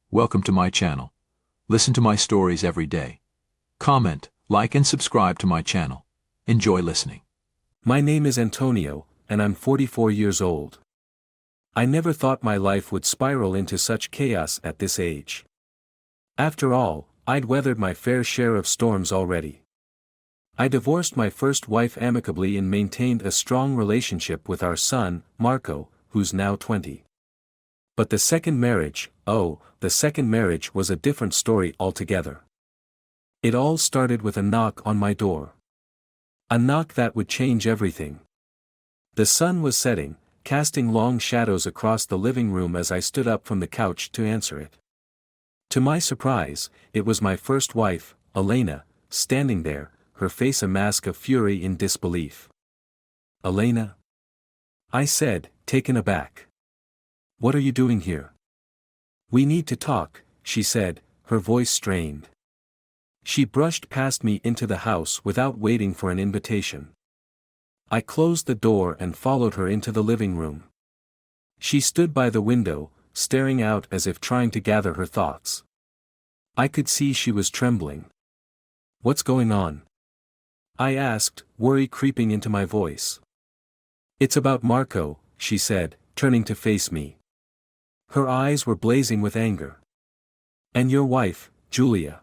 Welcome to my channel. Listen to my stories every day. Comment, like and subscribe to my channel. Enjoy listening. My name is Antonio, and I'm 44 years old. I never thought my life would spiral into such chaos at this age. After all, I'd weathered my fair share of storms already. I divorced my first wife amicably and maintained a strong relationship with our son, Marco, who's now 20. But the second marriage was a different story altogether. It all started with a knock on my door. A knock that would change everything. The sun was setting, casting long shadows across the living room as I stood up from the couch to answer it. To my surprise, it was my first wife, Elena, standing there, her face a mask of fury in disbelief. "Elena?" I said, taken aback. "What are you doing here?" "We need to talk," she said, her voice strained. She brushed past me into the house without waiting for an invitation. I closed the door and followed her into the living room. She stood by the window, staring out as if trying to gather her thoughts. I could see she was trembling. "What's going on?" I asked, worry creeping into my voice. "It's about Marco," she said, turning to face me. Her eyes were blazing with anger. "And your wife, Julia."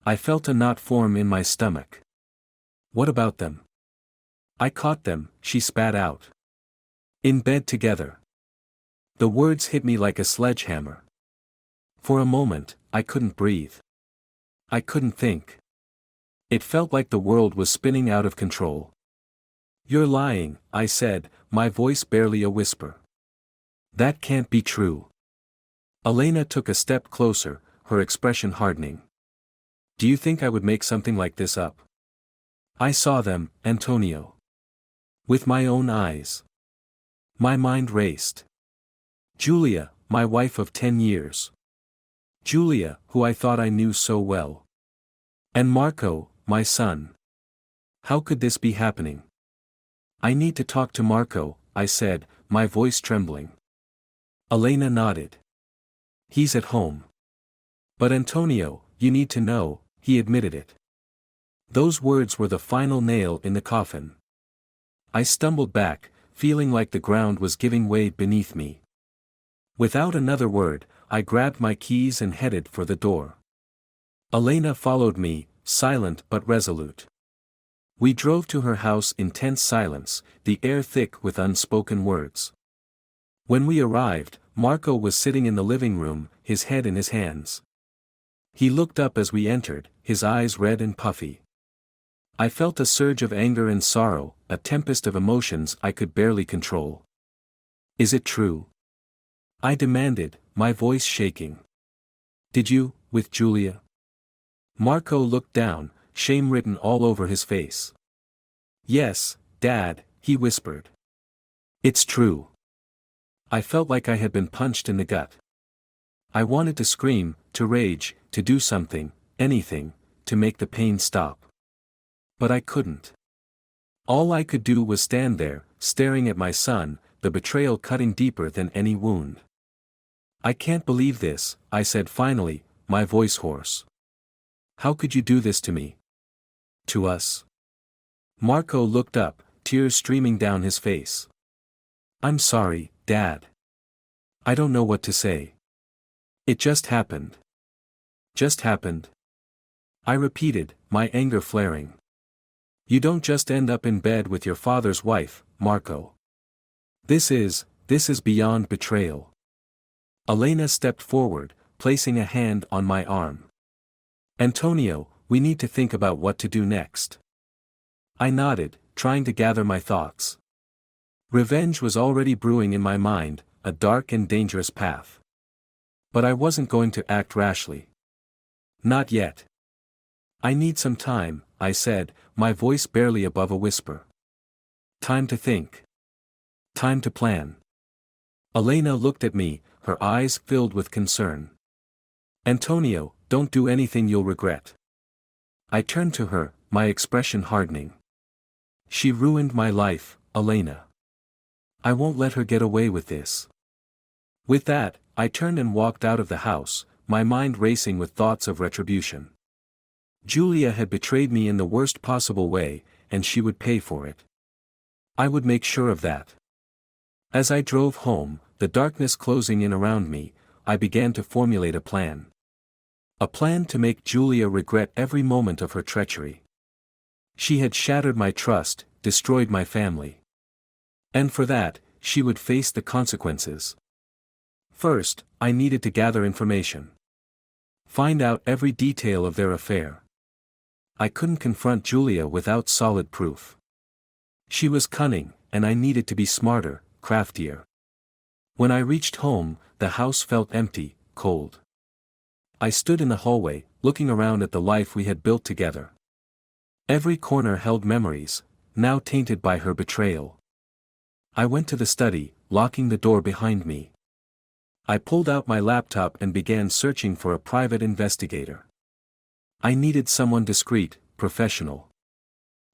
I felt a knot form in my stomach. "What about them?" "I caught them," she spat out. "In bed together." The words hit me like a sledgehammer. For a moment, I couldn't breathe. I couldn't think. It felt like the world was spinning out of control. "You're lying," I said, my voice barely a whisper. "That can't be true." Elena took a step closer, her expression hardening. "Do you think I would make something like this up?" "I saw them, Antonio. With my own eyes." My mind raced. Julia, my wife of 10 years. Julia, who I thought I knew so well. And Marco, my son. How could this be happening? "I need to talk to Marco," I said, my voice trembling. Elena nodded. "He's at home." "But Antonio, you need to know," he admitted it. Those words were the final nail in the coffin. I stumbled back, feeling like the ground was giving way beneath me. Without another word, I grabbed my keys and headed for the door. Elena followed me, silent but resolute. We drove to her house in tense silence, the air thick with unspoken words. When we arrived, Marco was sitting in the living room, his head in his hands. He looked up as we entered, his eyes red and puffy. I felt a surge of anger and sorrow, a tempest of emotions I could barely control. "Is it true?" I demanded, my voice shaking. "Did you, with Julia?" Marco looked down, shame written all over his face. "Yes, Dad," he whispered. "It's true." I felt like I had been punched in the gut. I wanted to scream, to rage, to do something, anything, to make the pain stop. But I couldn't. All I could do was stand there, staring at my son, the betrayal cutting deeper than any wound. "I can't believe this," I said finally, my voice hoarse. "How could you do this to me? To us?" Marco looked up, tears streaming down his face. "I'm sorry, Dad. I don't know what to say. It just happened." "Just happened?" I repeated, my anger flaring. "You don't just end up in bed with your father's wife, Marco. This is beyond betrayal." Elena stepped forward, placing a hand on my arm. "Antonio, we need to think about what to do next." I nodded, trying to gather my thoughts. Revenge was already brewing in my mind, a dark and dangerous path. But I wasn't going to act rashly. Not yet. "I need some time," I said, my voice barely above a whisper. "Time to think. Time to plan." Elena looked at me, her eyes filled with concern. "Antonio, don't do anything you'll regret." I turned to her, my expression hardening. "She ruined my life, Elena. I won't let her get away with this." With that, I turned and walked out of the house, my mind racing with thoughts of retribution. Julia had betrayed me in the worst possible way, and she would pay for it. I would make sure of that. As I drove home, the darkness closing in around me, I began to formulate a plan. A plan to make Julia regret every moment of her treachery. She had shattered my trust, destroyed my family. And for that, she would face the consequences. First, I needed to gather information. Find out every detail of their affair. I couldn't confront Julia without solid proof. She was cunning, and I needed to be smarter, craftier. When I reached home, the house felt empty, cold. I stood in the hallway, looking around at the life we had built together. Every corner held memories, now tainted by her betrayal. I went to the study, locking the door behind me. I pulled out my laptop and began searching for a private investigator. I needed someone discreet, professional.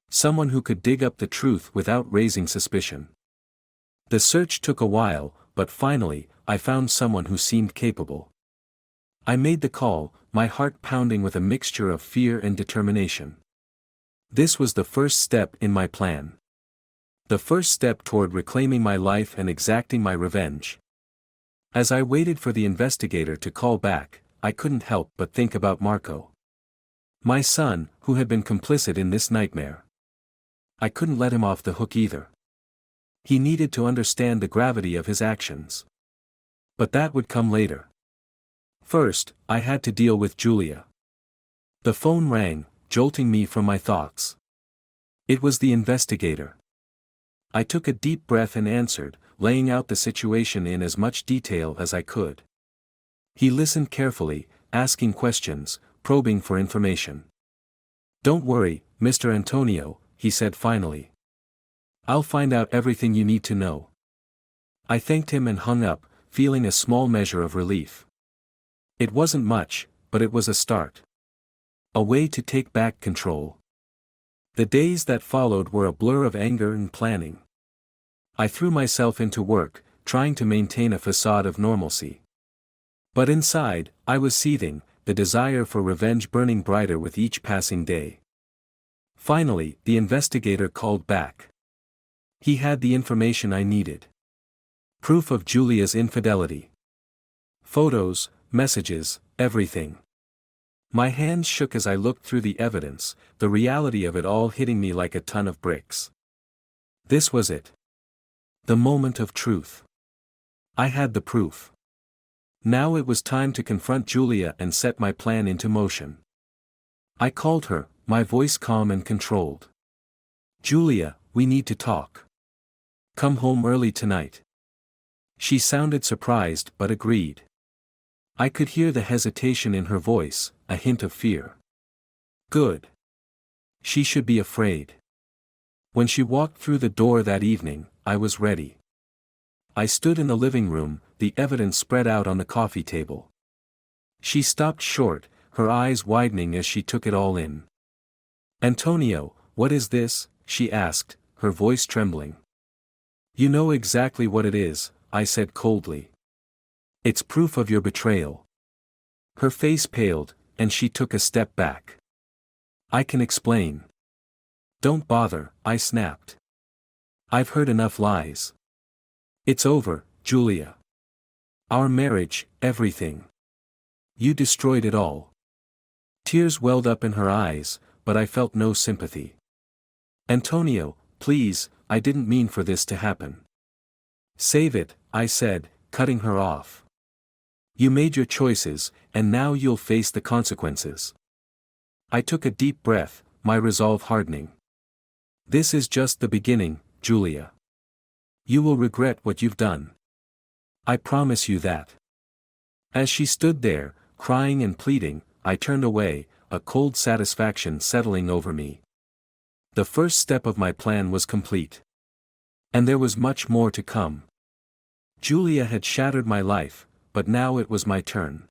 Someone who could dig up the truth without raising suspicion. The search took a while, but finally, I found someone who seemed capable. I made the call, my heart pounding with a mixture of fear and determination. This was the first step in my plan. The first step toward reclaiming my life and exacting my revenge. As I waited for the investigator to call back, I couldn't help but think about Marco. My son, who had been complicit in this nightmare. I couldn't let him off the hook either. He needed to understand the gravity of his actions. But that would come later. First, I had to deal with Julia. The phone rang, jolting me from my thoughts. It was the investigator. I took a deep breath and answered, laying out the situation in as much detail as I could. He listened carefully, asking questions, probing for information. "Don't worry, Mr. Antonio," he said finally. "I'll find out everything you need to know." I thanked him and hung up, feeling a small measure of relief. It wasn't much, but it was a start. A way to take back control. The days that followed were a blur of anger and planning. I threw myself into work, trying to maintain a facade of normalcy. But inside, I was seething, the desire for revenge burning brighter with each passing day. Finally, the investigator called back. He had the information I needed. Proof of Julia's infidelity. Photos, messages, everything. My hands shook as I looked through the evidence, the reality of it all hitting me like a ton of bricks. This was it. The moment of truth. I had the proof. Now it was time to confront Julia and set my plan into motion. I called her, my voice calm and controlled. "Julia, we need to talk. Come home early tonight." She sounded surprised but agreed. I could hear the hesitation in her voice, a hint of fear. Good. She should be afraid. When she walked through the door that evening, I was ready. I stood in the living room, the evidence spread out on the coffee table. She stopped short, her eyes widening as she took it all in. "Antonio, what is this?" she asked, her voice trembling. "You know exactly what it is," I said coldly. "It's proof of your betrayal." Her face paled, and she took a step back. "I can explain." "Don't bother," I snapped. "I've heard enough lies. It's over, Julia. Our marriage, everything. You destroyed it all." Tears welled up in her eyes, but I felt no sympathy. "Antonio, please, I didn't mean for this to happen." "Save it," I said, cutting her off. "You made your choices, and now you'll face the consequences." I took a deep breath, my resolve hardening. "This is just the beginning, Julia. You will regret what you've done. I promise you that." As she stood there, crying and pleading, I turned away, a cold satisfaction settling over me. The first step of my plan was complete. And there was much more to come. Julia had shattered my life, but now it was my turn.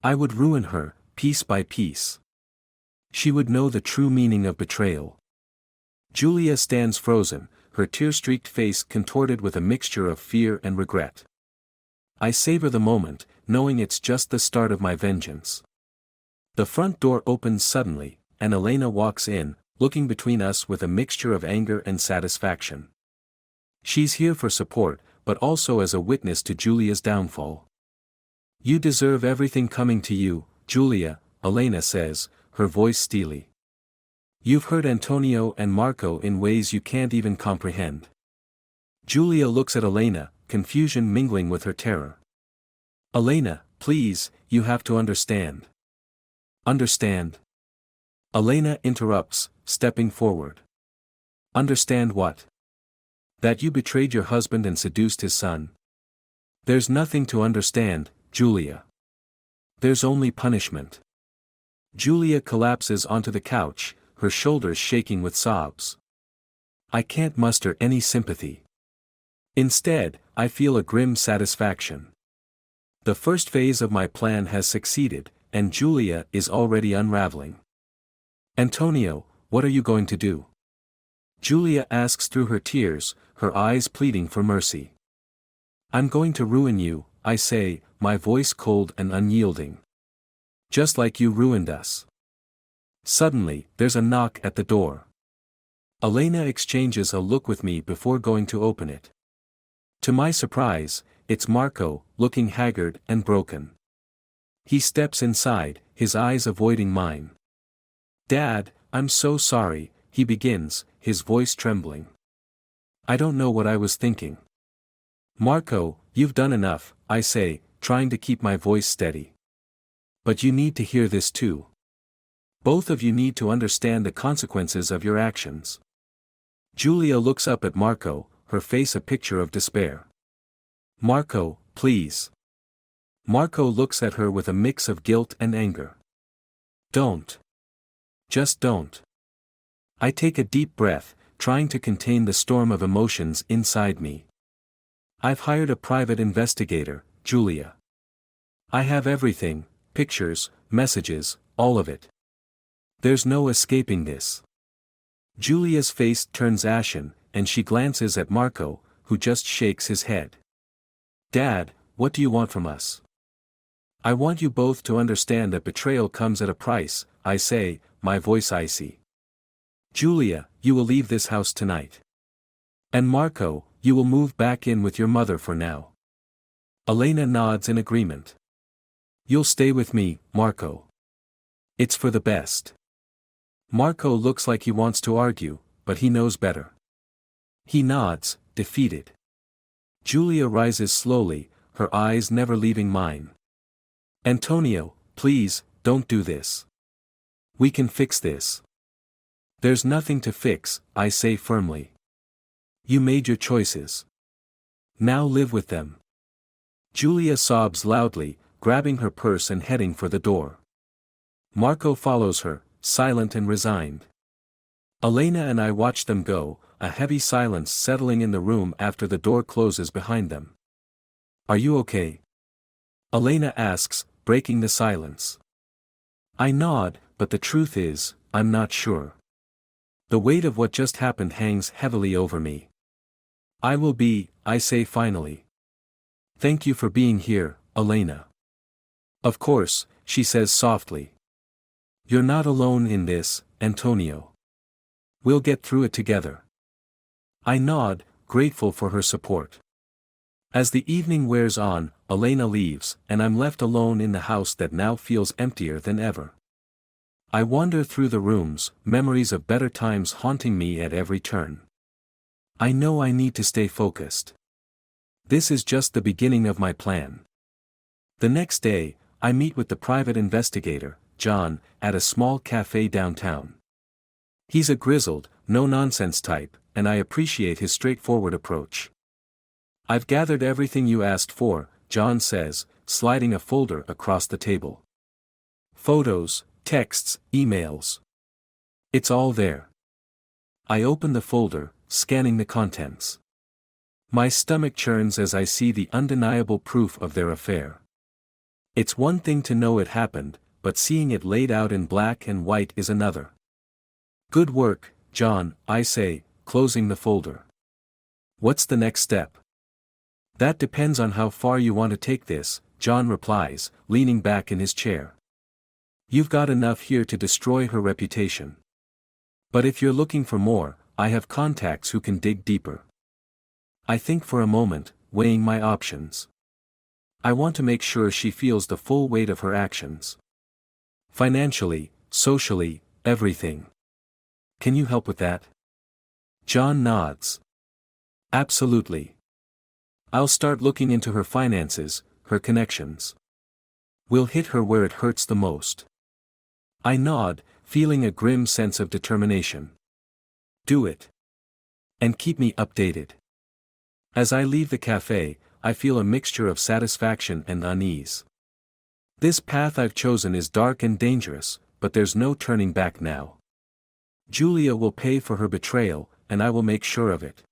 I would ruin her, piece by piece. She would know the true meaning of betrayal. Julia stands frozen, her tear-streaked face contorted with a mixture of fear and regret. I savor the moment, knowing it's just the start of my vengeance. The front door opens suddenly, and Elena walks in, looking between us with a mixture of anger and satisfaction. She's here for support, but also as a witness to Julia's downfall. "You deserve everything coming to you, Julia," Elena says, her voice steely. "You've hurt Antonio and Marco in ways you can't even comprehend." Julia looks at Elena, confusion mingling with her terror. "Elena, please, you have to understand." "Understand?" Elena interrupts, stepping forward. "Understand what?" "That you betrayed your husband and seduced his son." "There's nothing to understand, Julia. There's only punishment." Julia collapses onto the couch, her shoulders shaking with sobs. I can't muster any sympathy. Instead, I feel a grim satisfaction. The first phase of my plan has succeeded, and Julia is already unraveling. "Antonio, what are you going to do?" Julia asks through her tears, her eyes pleading for mercy. "I'm going to ruin you," I say, my voice cold and unyielding. "Just like you ruined us." Suddenly, there's a knock at the door. Elena exchanges a look with me before going to open it. To my surprise, it's Marco, looking haggard and broken. He steps inside, his eyes avoiding mine. "Dad, I'm so sorry," he begins, his voice trembling. "I don't know what I was thinking." "Marco, you've done enough," I say, trying to keep my voice steady. "But you need to hear this too. Both of you need to understand the consequences of your actions." Julia looks up at Marco, her face a picture of despair. "Marco, please." Marco looks at her with a mix of guilt and anger. "Don't. Just don't." I take a deep breath, trying to contain the storm of emotions inside me. "I've hired a private investigator, Julia. I have everything, pictures, messages, all of it. There's no escaping this." Julia's face turns ashen, and she glances at Marco, who just shakes his head. "Dad, what do you want from us?" "I want you both to understand that betrayal comes at a price," I say, my voice icy. "Julia, you will leave this house tonight. And Marco, you will move back in with your mother for now." Elena nods in agreement. "You'll stay with me, Marco. It's for the best." Marco looks like he wants to argue, but he knows better. He nods, defeated. Julia rises slowly, her eyes never leaving mine. "Antonio, please, don't do this. We can fix this." "There's nothing to fix," I say firmly. "You made your choices. Now live with them." Julia sobs loudly, grabbing her purse and heading for the door. Marco follows her, silent and resigned. Elena and I watch them go, a heavy silence settling in the room after the door closes behind them. "Are you okay?" Elena asks, breaking the silence. I nod, but the truth is, I'm not sure. The weight of what just happened hangs heavily over me. "I will be," I say finally. "Thank you for being here, Elena." "Of course," she says softly. "You're not alone in this, Antonio. We'll get through it together." I nod, grateful for her support. As the evening wears on, Elena leaves, and I'm left alone in the house that now feels emptier than ever. I wander through the rooms, memories of better times haunting me at every turn. I know I need to stay focused. This is just the beginning of my plan. The next day, I meet with the private investigator, John, at a small cafe downtown. He's a grizzled, no-nonsense type, and I appreciate his straightforward approach. "I've gathered everything you asked for," John says, sliding a folder across the table. "Photos, texts, emails. It's all there." I open the folder, scanning the contents. My stomach churns as I see the undeniable proof of their affair. It's one thing to know it happened, but seeing it laid out in black and white is another. "Good work, John," I say, closing the folder. "What's the next step?" That depends on how far you want to take this, John replies, leaning back in his chair. You've got enough here to destroy her reputation. But if you're looking for more, I have contacts who can dig deeper. I think for a moment, weighing my options. I want to make sure she feels the full weight of her actions. Financially, socially, everything. Can you help with that? John nods. Absolutely. I'll start looking into her finances, her connections. We'll hit her where it hurts the most. I nod, feeling a grim sense of determination. Do it. And keep me updated. As I leave the cafe, I feel a mixture of satisfaction and unease. This path I've chosen is dark and dangerous, but there's no turning back now. Julia will pay for her betrayal, and I will make sure of it.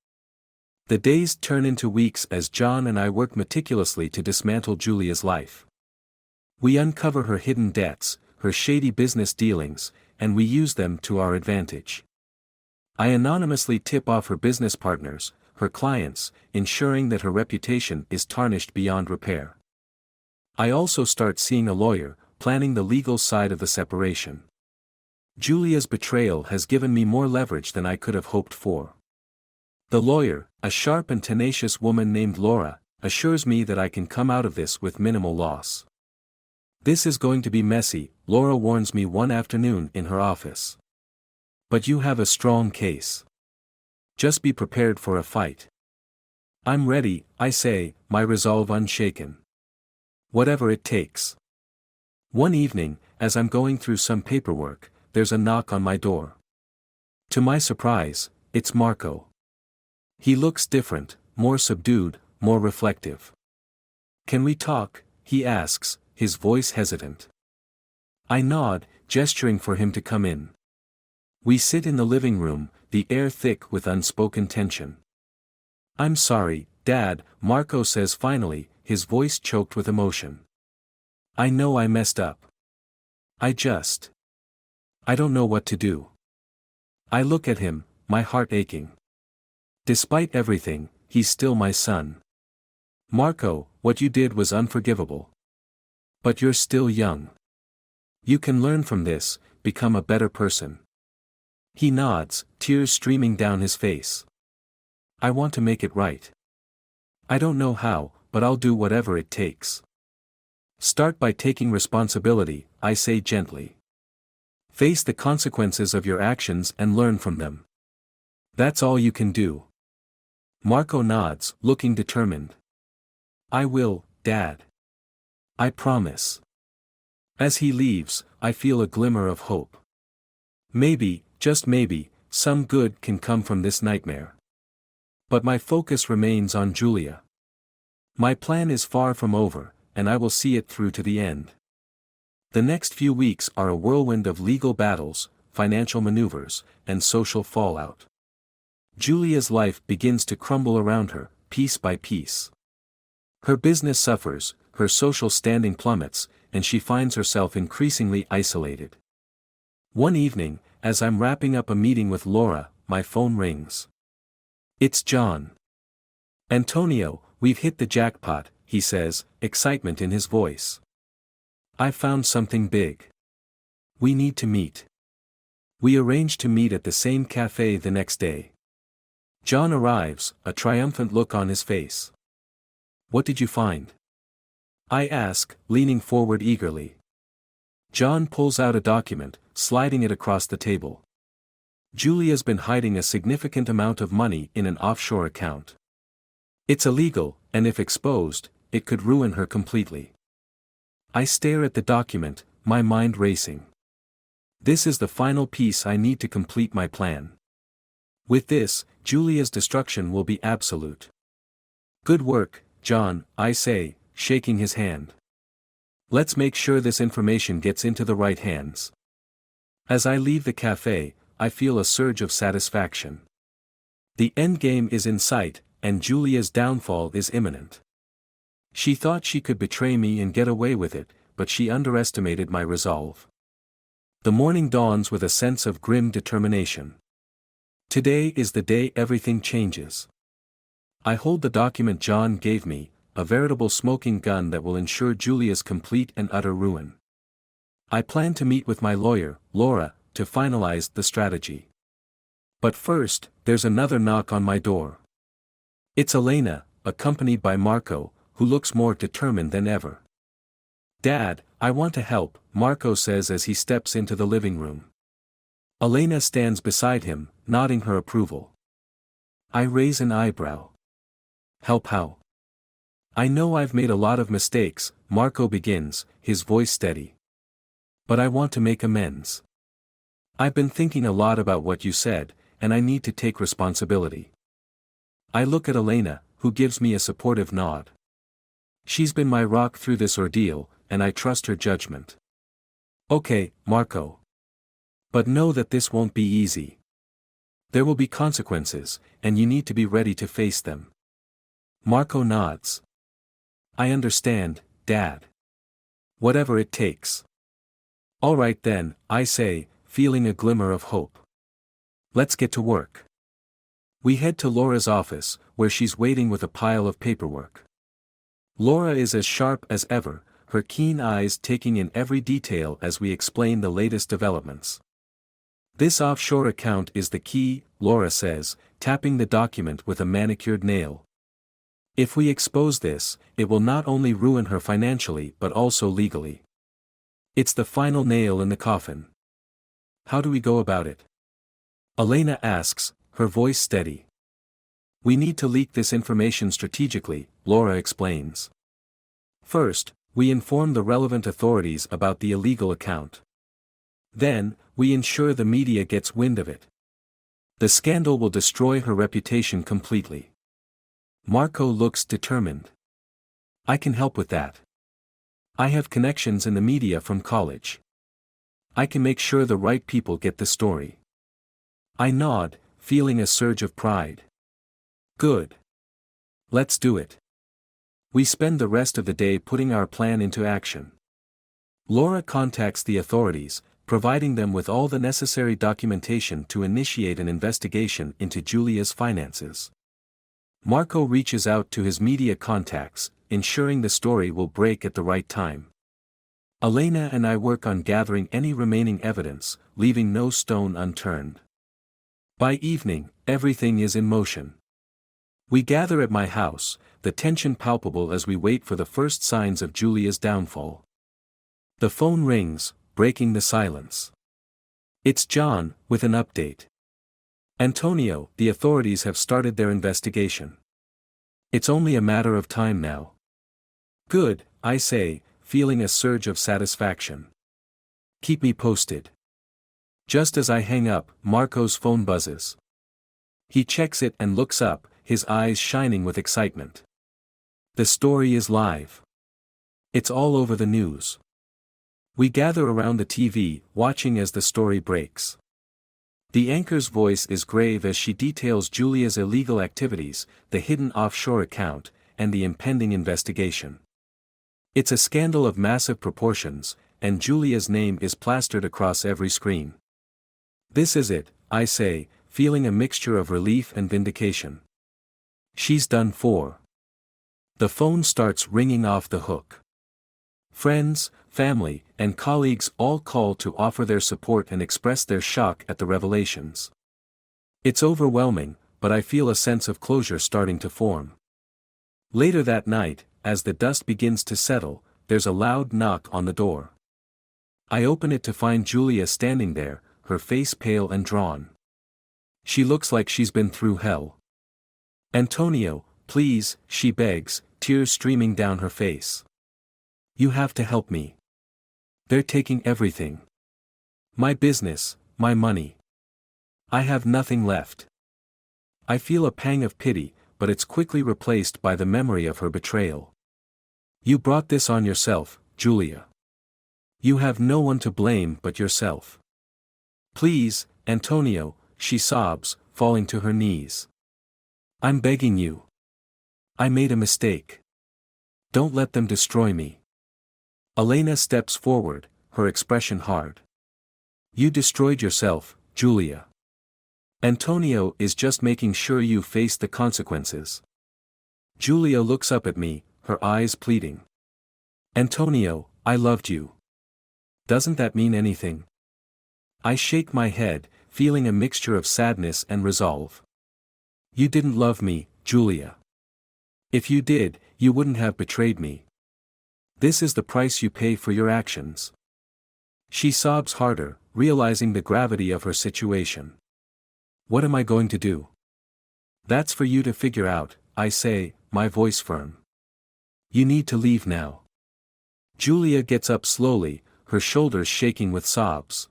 The days turn into weeks as John and I work meticulously to dismantle Julia's life. We uncover her hidden debts, her shady business dealings, and we use them to our advantage. I anonymously tip off her business partners, her clients, ensuring that her reputation is tarnished beyond repair. I also start seeing a lawyer, planning the legal side of the separation. Julia's betrayal has given me more leverage than I could have hoped for. The lawyer, a sharp and tenacious woman named Laura, assures me that I can come out of this with minimal loss. This is going to be messy, Laura warns me one afternoon in her office. But you have a strong case. Just be prepared for a fight. I'm ready, I say, my resolve unshaken. Whatever it takes. One evening, as I'm going through some paperwork, there's a knock on my door. To my surprise, it's Marco. He looks different, more subdued, more reflective. Can we talk? He asks, his voice hesitant. I nod, gesturing for him to come in. We sit in the living room, the air thick with unspoken tension. I'm sorry, Dad, Marco says finally, his voice choked with emotion. I know I messed up. I don't know what to do. I look at him, my heart aching. Despite everything, he's still my son. Marco, what you did was unforgivable. But you're still young. You can learn from this, become a better person. He nods, tears streaming down his face. I want to make it right. I don't know how, but I'll do whatever it takes. Start by taking responsibility, I say gently. Face the consequences of your actions and learn from them. That's all you can do. Marco nods, looking determined. I will, Dad. I promise. As he leaves, I feel a glimmer of hope. Maybe, just maybe, some good can come from this nightmare. But my focus remains on Julia. My plan is far from over, and I will see it through to the end. The next few weeks are a whirlwind of legal battles, financial maneuvers, and social fallout. Julia's life begins to crumble around her, piece by piece. Her business suffers, her social standing plummets, and she finds herself increasingly isolated. One evening, as I'm wrapping up a meeting with Laura, my phone rings. It's John. Antonio, we've hit the jackpot, he says, excitement in his voice. I found something big. We need to meet. We arrange to meet at the same cafe the next day. John arrives, a triumphant look on his face. What did you find? I ask, leaning forward eagerly. John pulls out a document, sliding it across the table. Julia's been hiding a significant amount of money in an offshore account. It's illegal, and if exposed, it could ruin her completely. I stare at the document, my mind racing. This is the final piece I need to complete my plan. With this, Julia's destruction will be absolute. Good work, John, I say, shaking his hand. Let's make sure this information gets into the right hands. As I leave the cafe, I feel a surge of satisfaction. The endgame is in sight, and Julia's downfall is imminent. She thought she could betray me and get away with it, but she underestimated my resolve. The morning dawns with a sense of grim determination. Today is the day everything changes. I hold the document John gave me, a veritable smoking gun that will ensure Julia's complete and utter ruin. I plan to meet with my lawyer, Laura, to finalize the strategy. But first, there's another knock on my door. It's Elena, accompanied by Marco, who looks more determined than ever. "Dad, I want to help," Marco says as he steps into the living room. Elena stands beside him, nodding her approval. I raise an eyebrow. "Help how?" "I know I've made a lot of mistakes," Marco begins, his voice steady. "But I want to make amends. I've been thinking a lot about what you said, and I need to take responsibility." I look at Elena, who gives me a supportive nod. She's been my rock through this ordeal, and I trust her judgment. "Okay, Marco. But know that this won't be easy. There will be consequences, and you need to be ready to face them." Marco nods. "I understand, Dad. Whatever it takes." "All right then," I say, feeling a glimmer of hope. "Let's get to work." We head to Laura's office, where she's waiting with a pile of paperwork. Laura is as sharp as ever, her keen eyes taking in every detail as we explain the latest developments. "This offshore account is the key," Laura says, tapping the document with a manicured nail. "If we expose this, it will not only ruin her financially but also legally. It's the final nail in the coffin." "How do we go about it?" Elena asks, her voice steady. "We need to leak this information strategically," Laura explains. "First, we inform the relevant authorities about the illegal account. Then, we ensure the media gets wind of it. The scandal will destroy her reputation completely." Marco looks determined. "I can help with that. I have connections in the media from college. I can make sure the right people get the story." I nod, feeling a surge of pride. "Good. Let's do it." We spend the rest of the day putting our plan into action. Laura contacts the authorities, providing them with all the necessary documentation to initiate an investigation into Julia's finances. Marco reaches out to his media contacts, ensuring the story will break at the right time. Elena and I work on gathering any remaining evidence, leaving no stone unturned. By evening, everything is in motion. We gather at my house, the tension palpable as we wait for the first signs of Julia's downfall. The phone rings, breaking the silence. It's John, with an update. "Antonio, the authorities have started their investigation. It's only a matter of time now." "Good," I say, feeling a surge of satisfaction. "Keep me posted." Just as I hang up, Marco's phone buzzes. He checks it and looks up, his eyes shining with excitement. The story is live. It's all over the news. We gather around the TV, watching as the story breaks. The anchor's voice is grave as she details Julia's illegal activities, the hidden offshore account, and the impending investigation. It's a scandal of massive proportions, and Julia's name is plastered across every screen. "This is it," I say, feeling a mixture of relief and vindication. She's done for. The phone starts ringing off the hook. Friends, family, and colleagues all call to offer their support and express their shock at the revelations. It's overwhelming, but I feel a sense of closure starting to form. Later that night, as the dust begins to settle, there's a loud knock on the door. I open it to find Julia standing there, her face pale and drawn. She looks like she's been through hell. "Antonio, please," she begs, tears streaming down her face. "You have to help me. They're taking everything. My business, my money. I have nothing left." I feel a pang of pity, but it's quickly replaced by the memory of her betrayal. "You brought this on yourself, Julia. You have no one to blame but yourself. Please, Antonio," she sobs, falling to her knees. "I'm begging you. I made a mistake. Don't let them destroy me." Elena steps forward, her expression hard. "You destroyed yourself, Julia. Antonio is just making sure you face the consequences." Julia looks up at me, her eyes pleading. Antonio, I loved you. Doesn't that mean anything? I shake my head, feeling a mixture of sadness and resolve. You didn't love me, Julia. If you did, you wouldn't have betrayed me. This is the price you pay for your actions. She sobs harder, realizing the gravity of her situation. What am I going to do? That's for you to figure out, I say, my voice firm. You need to leave now. Julia gets up slowly, her shoulders shaking with sobs.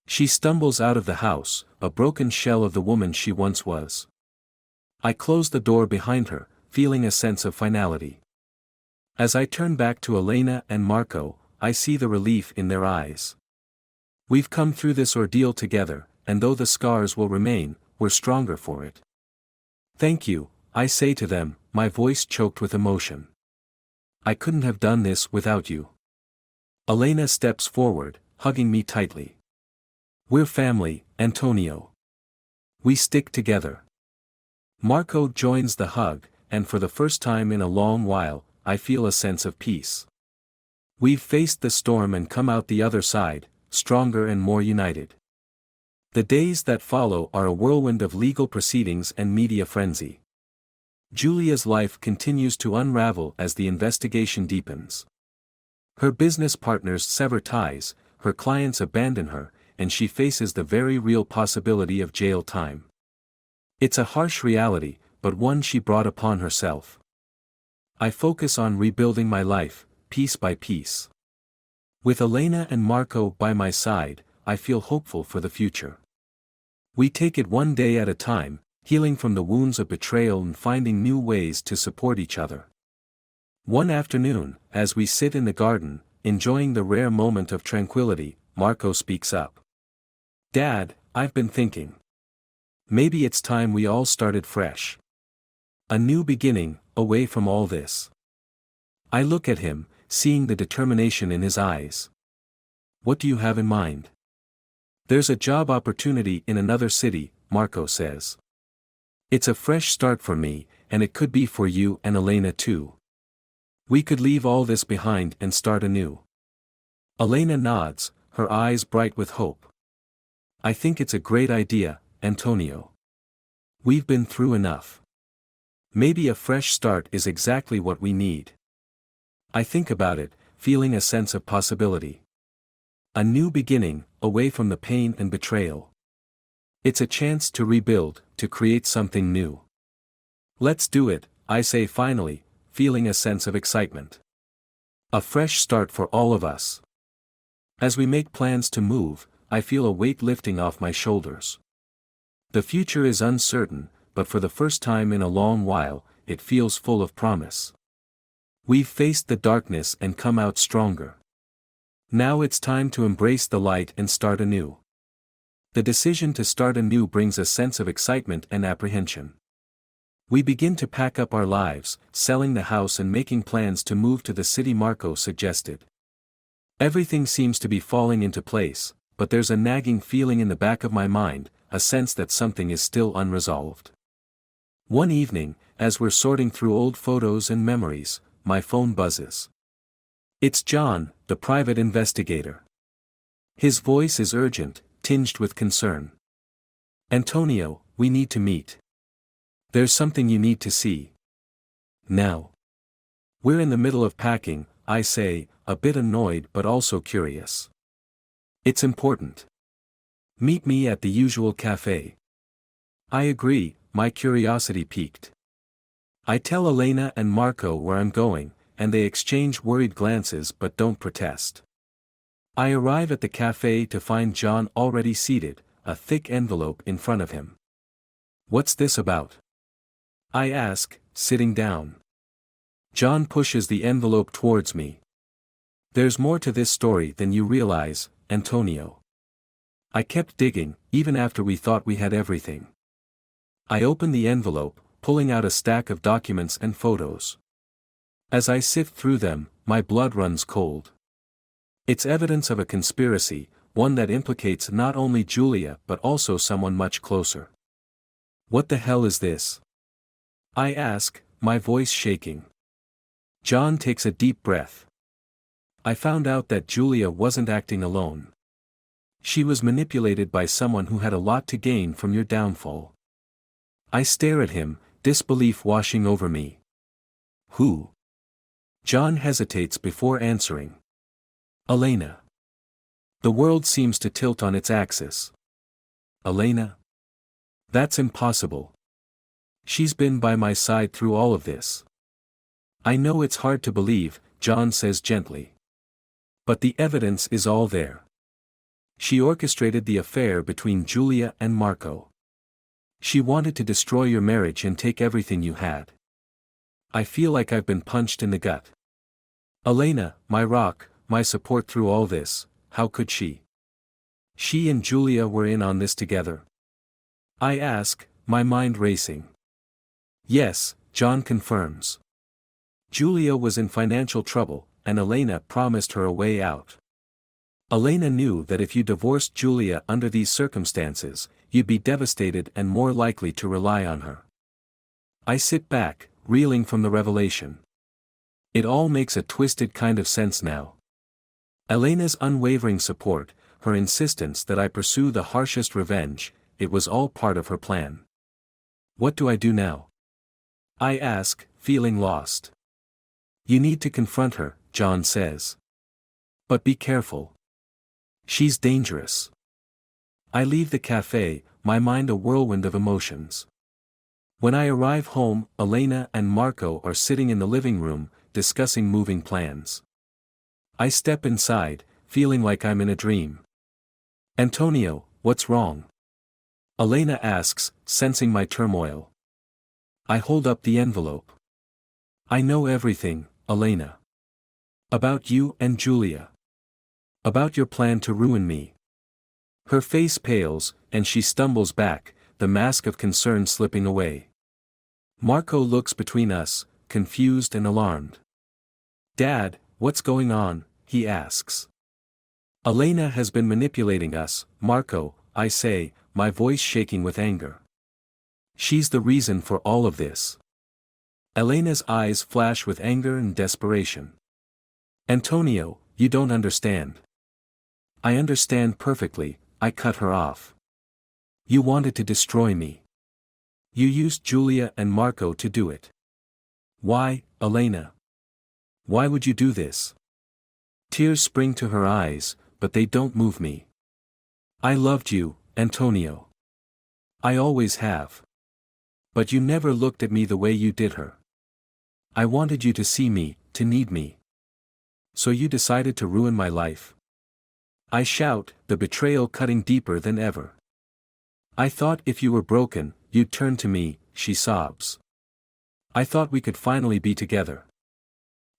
She stumbles out of the house, a broken shell of the woman she once was. I close the door behind her, feeling a sense of finality. As I turn back to Elena and Marco, I see the relief in their eyes. We've come through this ordeal together, and though the scars will remain, we're stronger for it. Thank you, I say to them, my voice choked with emotion. I couldn't have done this without you. Elena steps forward, hugging me tightly. We're family, Antonio. We stick together. Marco joins the hug, and for the first time in a long while, I feel a sense of peace. We've faced the storm and come out the other side, stronger and more united. The days that follow are a whirlwind of legal proceedings and media frenzy. Julia's life continues to unravel as the investigation deepens. Her business partners sever ties, her clients abandon her, and she faces the very real possibility of jail time. It's a harsh reality, but one she brought upon herself. I focus on rebuilding my life, piece by piece. With Elena and Marco by my side, I feel hopeful for the future. We take it one day at a time, healing from the wounds of betrayal and finding new ways to support each other. One afternoon, as we sit in the garden, enjoying the rare moment of tranquility, Marco speaks up. Dad, I've been thinking. Maybe it's time we all started fresh. A new beginning, away from all this. I look at him, seeing the determination in his eyes. What do you have in mind? There's a job opportunity in another city, Marco says. It's a fresh start for me, and it could be for you and Elena too. We could leave all this behind and start anew. Elena nods, her eyes bright with hope. I think it's a great idea, Antonio. We've been through enough. Maybe a fresh start is exactly what we need. I think about it, feeling a sense of possibility. A new beginning, away from the pain and betrayal. It's a chance to rebuild, to create something new. Let's do it, I say finally, feeling a sense of excitement. A fresh start for all of us. As we make plans to move, I feel a weight lifting off my shoulders. The future is uncertain, but for the first time in a long while, it feels full of promise. We've faced the darkness and come out stronger. Now it's time to embrace the light and start anew. The decision to start anew brings a sense of excitement and apprehension. We begin to pack up our lives, selling the house and making plans to move to the city Marco suggested. Everything seems to be falling into place, but there's a nagging feeling in the back of my mind, a sense that something is still unresolved. One evening, as we're sorting through old photos and memories, my phone buzzes. It's John, the private investigator. His voice is urgent, tinged with concern. Antonio, we need to meet. There's something you need to see. Now. We're in the middle of packing, I say, a bit annoyed but also curious. It's important. Meet me at the usual cafe. I agree, my curiosity piqued. I tell Elena and Marco where I'm going, and they exchange worried glances but don't protest. I arrive at the cafe to find John already seated, a thick envelope in front of him. What's this about? I ask, sitting down. John pushes the envelope towards me. There's more to this story than you realize, Antonio. I kept digging, even after we thought we had everything. I open the envelope, pulling out a stack of documents and photos. As I sift through them, my blood runs cold. It's evidence of a conspiracy, one that implicates not only Julia but also someone much closer. What the hell is this? I ask, my voice shaking. John takes a deep breath. I found out that Julia wasn't acting alone. She was manipulated by someone who had a lot to gain from your downfall. I stare at him, disbelief washing over me. Who? John hesitates before answering. Elena. The world seems to tilt on its axis. Elena? That's impossible. She's been by my side through all of this. I know it's hard to believe, John says gently. But the evidence is all there. She orchestrated the affair between Julia and Marco. She wanted to destroy your marriage and take everything you had. I feel like I've been punched in the gut. Elena, my rock, my support through all this, how could she? She and Julia were in on this together. I ask, my mind racing. Yes, John confirms. Julia was in financial trouble, and Elena promised her a way out. Elena knew that if you divorced Julia under these circumstances, you'd be devastated and more likely to rely on her. I sit back, reeling from the revelation. It all makes a twisted kind of sense now. Elena's unwavering support, her insistence that I pursue the harshest revenge, it was all part of her plan. What do I do now? I ask, feeling lost. You need to confront her, John says. But be careful. She's dangerous. I leave the cafe, my mind a whirlwind of emotions. When I arrive home, Elena and Marco are sitting in the living room, discussing moving plans. I step inside, feeling like I'm in a dream. Antonio, what's wrong? Elena asks, sensing my turmoil. I hold up the envelope. I know everything, Elena. About you and Julia. About your plan to ruin me. Her face pales, and she stumbles back, the mask of concern slipping away. Marco looks between us, confused and alarmed. Dad, what's going on? He asks. Elena has been manipulating us, Marco, I say, my voice shaking with anger. She's the reason for all of this. Elena's eyes flash with anger and desperation. Antonio, you don't understand. I understand perfectly, I cut her off. You wanted to destroy me. You used Julia and Marco to do it. Why, Elena? Why would you do this? Tears spring to her eyes, but they don't move me. I loved you, Antonio. I always have. But you never looked at me the way you did her. I wanted you to see me, to need me. So you decided to ruin my life. I shout, the betrayal cutting deeper than ever. I thought if you were broken, you'd turn to me, she sobs. I thought we could finally be together.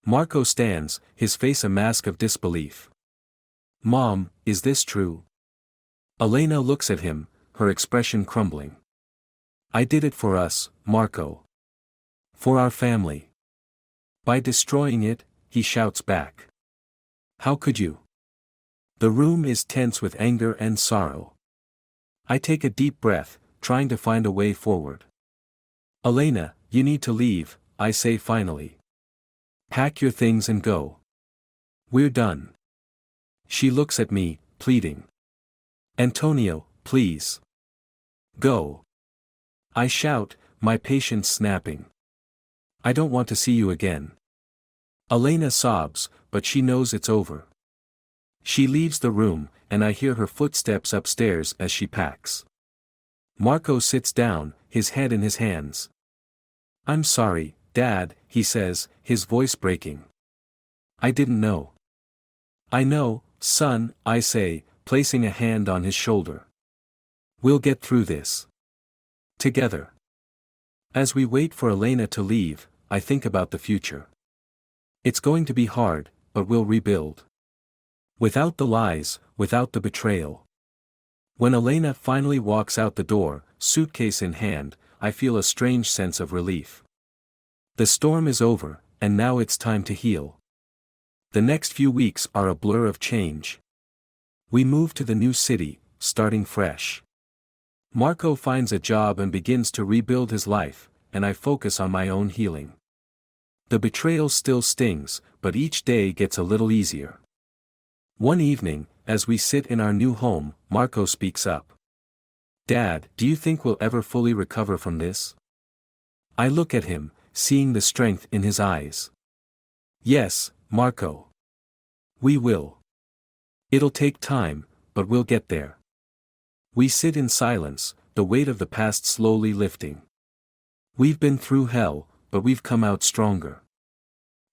Marco stands, his face a mask of disbelief. Mom, is this true? Elena looks at him, her expression crumbling. I did it for us, Marco. For our family. By destroying it, he shouts back. How could you? The room is tense with anger and sorrow. I take a deep breath, trying to find a way forward. Elena, you need to leave, I say finally. Pack your things and go. We're done. She looks at me, pleading. Antonio, please. Go. I shout, my patience snapping. I don't want to see you again. Elena sobs, but she knows it's over. She leaves the room, and I hear her footsteps upstairs as she packs. Marco sits down, his head in his hands. I'm sorry, Dad, he says, his voice breaking. I didn't know. I know, son, I say, placing a hand on his shoulder. We'll get through this. Together. As we wait for Elena to leave, I think about the future. It's going to be hard, but we'll rebuild. Without the lies, without the betrayal. When Elena finally walks out the door, suitcase in hand, I feel a strange sense of relief. The storm is over, and now it's time to heal. The next few weeks are a blur of change. We move to the new city, starting fresh. Marco finds a job and begins to rebuild his life, and I focus on my own healing. The betrayal still stings, but each day gets a little easier. One evening, as we sit in our new home, Marco speaks up. "Dad, do you think we'll ever fully recover from this?" I look at him, seeing the strength in his eyes. "Yes, Marco. We will. It'll take time, but we'll get there." We sit in silence, the weight of the past slowly lifting. We've been through hell, but we've come out stronger.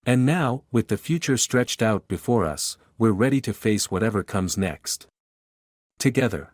And now, with the future stretched out before us, we're ready to face whatever comes next. Together.